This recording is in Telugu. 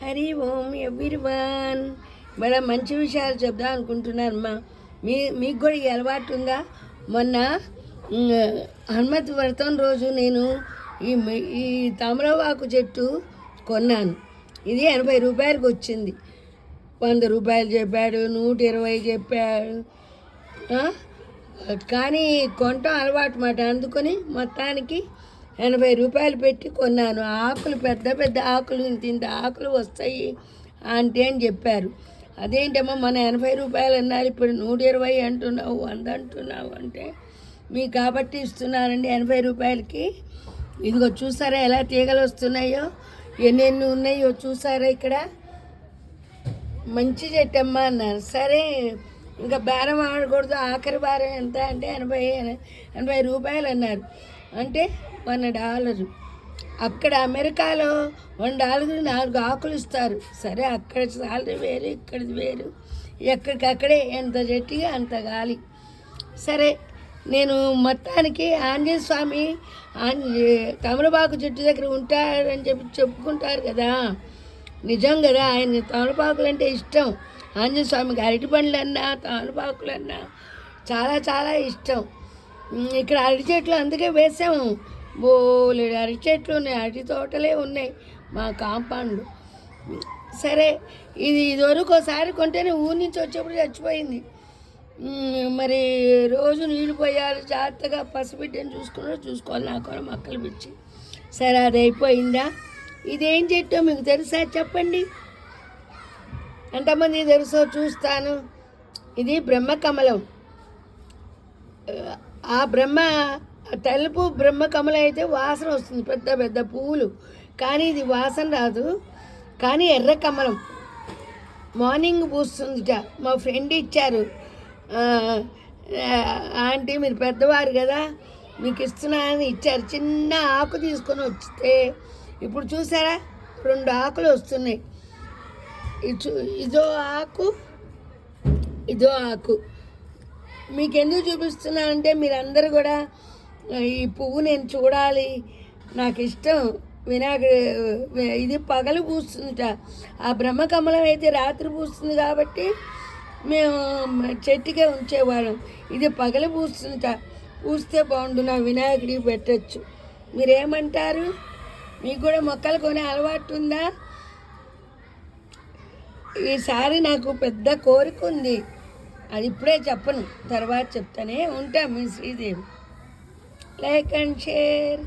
హరి ఓం ఎవ్రీవన్. మన మంచి విషయాలు చెప్దాం అనుకుంటున్నారమ్మా. మీకు కూడా ఈ అలవాటు ఉందా? మొన్న హనుమత్ వ్రతం రోజు నేను ఈ తమలపాకు చెట్టు కొన్నాను. ఇది 80 రూపాయలకు వచ్చింది. 100 రూపాయలు చెప్పాడు, 120 చెప్పాడు. కానీ కొనటం అలవాటు మాట. అందుకని మొత్తానికి 80 రూపాయలు పెట్టి కొన్నాను. ఆకులు పెద్ద పెద్ద ఆకులు, ఇంత ఆకులు వస్తాయి ఆంటీ అని చెప్పారు. అదేంటమ్మా మన 80 రూపాయలు అన్నారు, ఇప్పుడు 120 అంటున్నావు, 100 అంటున్నావు అంటే మీకు కాబట్టి ఇస్తున్నానండి 80 రూపాయలకి. ఇదిగో చూసారా ఎలా తీగలు వస్తున్నాయో, ఎన్నెన్ని ఉన్నాయో చూసారా. ఇక్కడ మంచి చెట్టమ్మా అన్నారు. సరే ఇంకా బేరం ఆడకూడదు, ఆఖరి బేరం ఎంత అంటే 80 రూపాయలు అన్నారు. అంటే $1. అక్కడ అమెరికాలో $1 4 ఆకులు ఇస్తారు. సరే అక్కడ సాలరీ వేరు, ఇక్కడిది వేరు. ఎక్కడికక్కడే ఎంత చెట్టుగా అంత గాలి. సరే నేను మొత్తానికి ఆంజనేయ స్వామి తమలపాకు చెట్టు దగ్గర ఉంటారని చెప్పుకుంటారు కదా, నిజం కదా. ఆయన తమలపాకులు అంటే ఇష్టం. ఆంజనేయ స్వామికి అరటి పండ్లన్నా తమలపాకులన్నా చాలా చాలా ఇష్టం. ఇక్కడ అరటి చెట్లు అందుకే వేసాము. బోలెడు అరటి చెట్లు ఉన్నాయి, అరటి తోటలే ఉన్నాయి మా కాంపౌండ్లో. సరే ఇది ఇదివరకు ఒకసారి కొంటేనే ఊరి నుంచి వచ్చేప్పుడు చచ్చిపోయింది. మరి రోజు నీళ్ళు పోయాలి, జాగ్రత్తగా పసిబిడ్డని చూసుకోవాలి. నాకు కూడా మొక్కలు పిచ్చి. సరే అది అయిపోయిందా? ఇదేం చెట్టో మీకు తెలుసా చెప్పండి. ఎంతమంది తెలుసో చూస్తాను. ఇది బ్రహ్మకమలం. ఆ తెలుపు బ్రహ్మకమలం అయితే వాసన వస్తుంది, పెద్ద పెద్ద పువ్వులు. కానీ ఇది వాసన రాదు. కానీ ఎర్ర కమలం మార్నింగ్ పూస్తుందిట. మా ఫ్రెండ్ ఇచ్చారు. ఆంటీ మీరు పెద్దవారు కదా, మీకు ఇస్తున్నానని ఇచ్చారు. చిన్న ఆకు తీసుకొని వస్తే ఇప్పుడు చూసారా 2 ఆకులు వస్తున్నాయి. ఇదో ఆకు, ఇదో ఆకు. మీకు ఎందుకు చూపిస్తున్నానంటే మీరందరూ కూడా ఈ పువ్వు నేను చూడాలి, నాకు ఇష్టం. వినాయకుడు ఇది పగలు పూస్తుందిట. ఆ బ్రహ్మకమలం అయితే రాత్రి పూస్తుంది కాబట్టి మేము చెట్టుకే ఉంచేవాళ్ళం. ఇది పగలు పూస్తుందిట. పూస్తే బాగుండు, నా వినాయకుడికి పెట్టచ్చు. మీరేమంటారు? మీకు కూడా మొక్కలు కొనే అలవాటు ఉందా? ఈసారి నాకు పెద్ద కోరిక ఉంది, అది ఇప్పుడే చెప్పను, తర్వాత చెప్తానే ఉంటా. మీ శ్రీదేవి. Like and share.